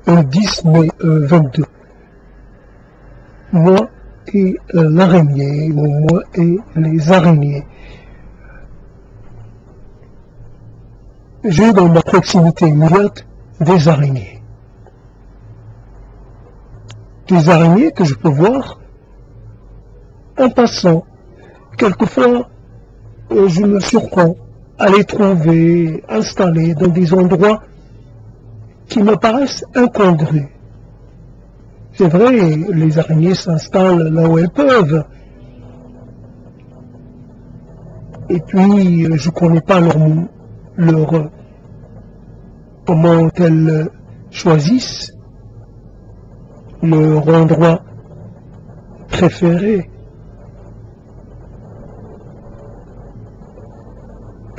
le 10 mai 22. Moi et l'araignée, ou moi et les araignées. J'ai dans ma proximité immédiate des araignées. Des araignées que je peux voir en passant. Quelquefois, je me surprends à les trouver installées dans des endroits qui me paraissent incongrus. C'est vrai, les araignées s'installent là où elles peuvent. Et puis, je ne connais pas comment elles choisissent leur endroit préféré.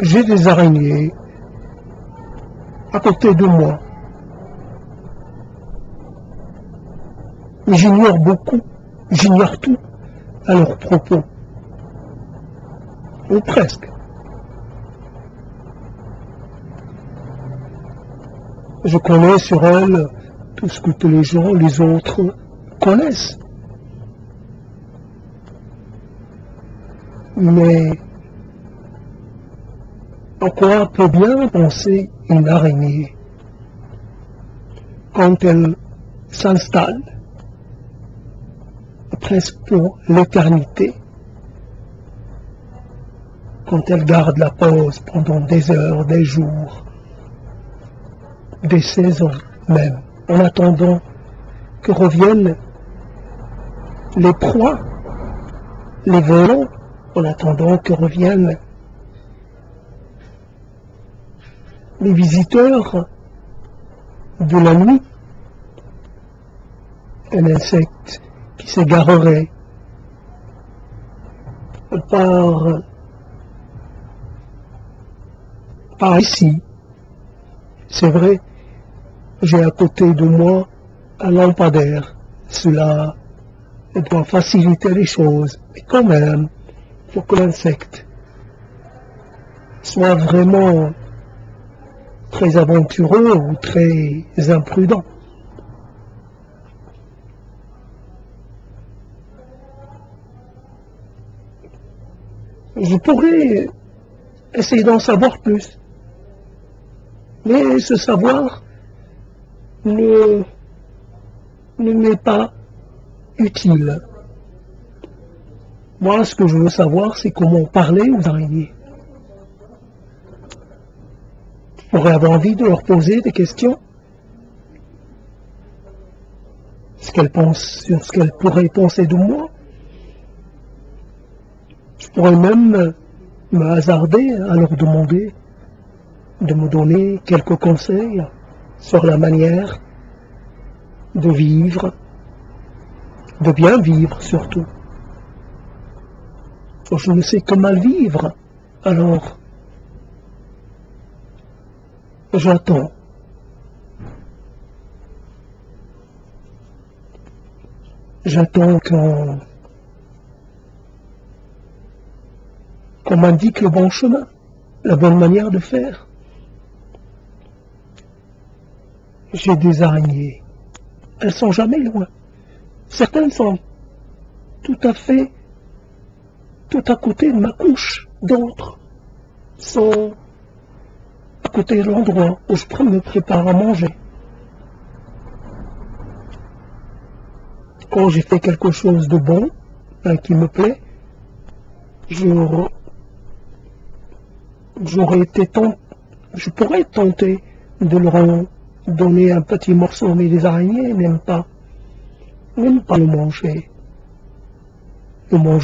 J'ai des araignées à côté de moi. Mais j'ignore beaucoup, j'ignore tout à leur propos. Ou presque. Je connais sur elles tout ce que tous les autres connaissent. Mais en quoi peut bien penser une araignée quand elle s'installe presque pour l'éternité, quand elle garde la pause pendant des heures, des jours, des saisons même, en attendant que reviennent les proies, les volants, en attendant que reviennent les visiteurs de la nuit, un insecte qui s'égarerait par ici. C'est vrai, j'ai à côté de moi un lampadaire. Cela doit faciliter les choses, mais quand même, il faut que l'insecte soit vraiment très aventureux ou très imprudent. Je pourrais essayer d'en savoir plus, mais ce savoir ne m'est pas utile. Moi, ce que je veux savoir, c'est comment parler aux araignées. Je pourrais avoir envie de leur poser des questions. Ce qu'elles pensent, sur ce qu'elles pourraient penser de moi. Je pourrais même me hasarder à leur demander de me donner quelques conseils sur la manière de vivre, de bien vivre surtout. Je ne sais que mal vivre, alors j'attends. J'attends qu'on m'indique le bon chemin, la bonne manière de faire. J'ai des araignées. Elles sont jamais loin. Certaines sont tout à côté de ma couche. D'autres sont à côté de l'endroit où je me prépare à manger. Quand j'ai fait quelque chose de bon, qui me plaît, je pourrais tenter de leur donner un petit morceau, mais les araignées n'aiment pas le manger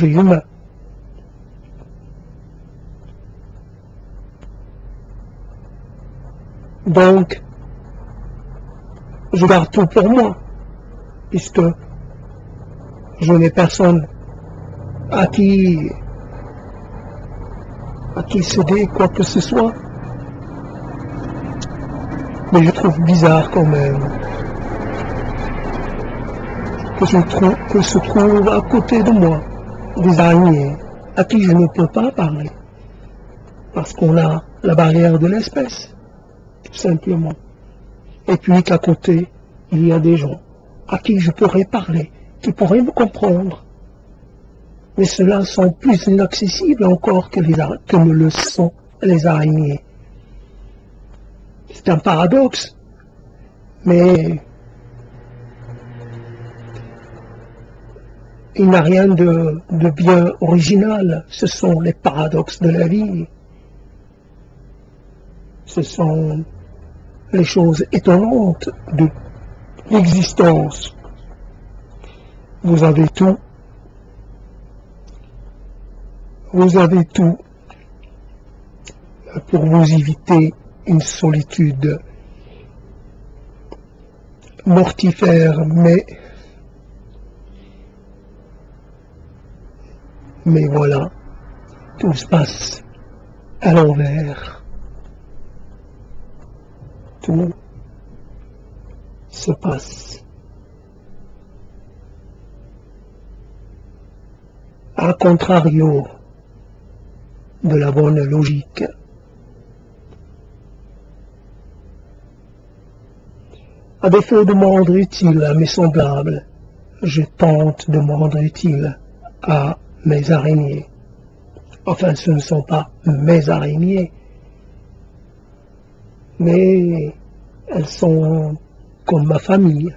humain. Donc, je garde tout pour moi, puisque je n'ai personne à qui céder quoi que ce soit. Mais je trouve bizarre quand même que se trouve à côté de moi des araignées à qui je ne peux pas parler, parce qu'on a la barrière de l'espèce, tout simplement. Et puis qu'à côté, il y a des gens à qui je pourrais parler, qui pourraient me comprendre. Mais ceux-là sont plus inaccessibles encore que ne le sont les araignées. C'est un paradoxe, mais il n'y a rien de bien original. Ce sont les paradoxes de la vie. Ce sont les choses étonnantes de l'existence. Vous avez tout. Vous avez tout pour vous éviter une solitude mortifère, mais voilà, tout se passe à l'envers. Tout se passe à contrario de la bonne logique. À défaut de me rendre utile à mes semblables, je tente de me rendre utile à mes araignées. Enfin, ce ne sont pas mes araignées, mais elles sont comme ma famille,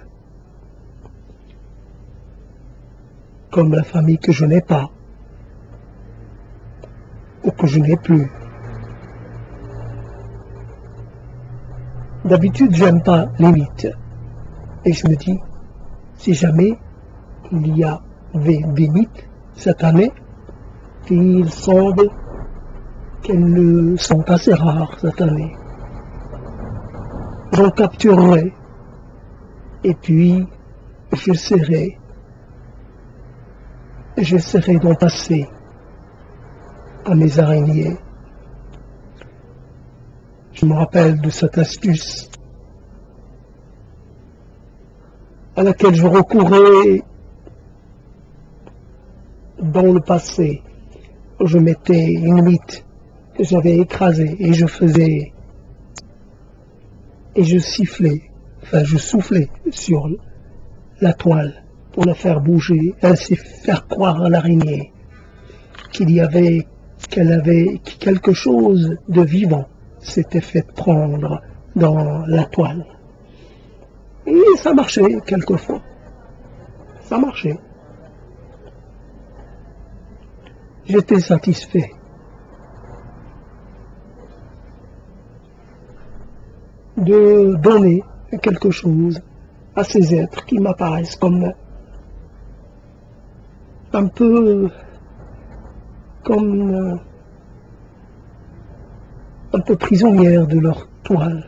comme la famille que je n'ai pas, ou que je n'ai plus. D'habitude, j'aime pas les mythes. Et je me dis, si jamais il y avait des mythes cette année, il semble qu'elles sont assez rares cette année. J'en capturerai, et puis j'essaierai d'en passer à mes araignées. Je me rappelle de cette astuce à laquelle je recourais dans le passé. Je mettais une mythe que j'avais écrasée et je sifflais, enfin je soufflais sur la toile pour la faire bouger, ainsi faire croire à l'araignée qu'elle avait quelque chose de vivant s'était fait prendre dans la toile. Et ça marchait quelquefois. Ça marchait. J'étais satisfait. De donner quelque chose à ces êtres qui m'apparaissent comme un peu prisonnières de leur toile,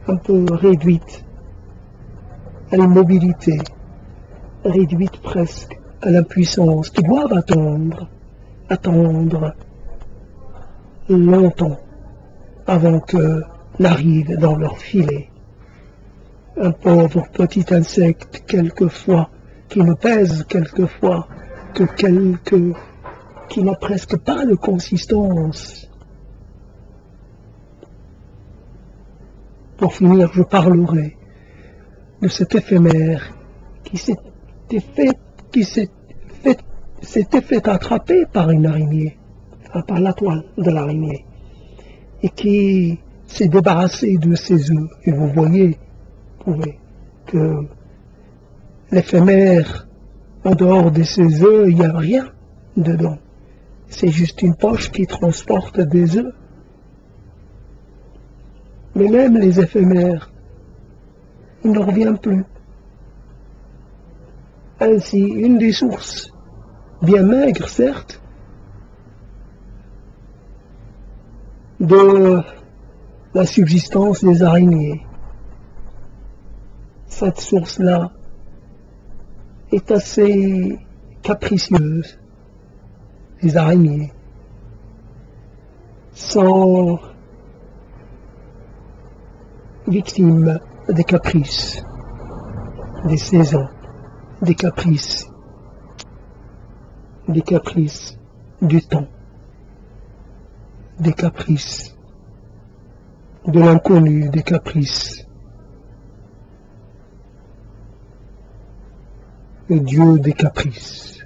un peu réduites à l'immobilité, réduites presque à l'impuissance, qui doivent attendre longtemps avant que n'arrive dans leur filet un pauvre petit insecte quelquefois, qui ne pèse quelquefois qui n'a presque pas de consistance. Pour finir, je parlerai de cet éphémère qui s'était fait attraper par une araignée, par la toile de l'araignée, et qui s'est débarrassé de ses œufs. Et vous voyez que l'éphémère, en dehors de ses œufs, il n'y a rien dedans. C'est juste une poche qui transporte des œufs. Mais même les éphémères, il ne revient plus. Ainsi, une des sources, bien maigre certes, de la subsistance des araignées. Cette source-là est assez capricieuse. Les araignées sont victimes des caprices, des saisons, des caprices du temps, des caprices de l'inconnu, des caprices le dieu des caprices.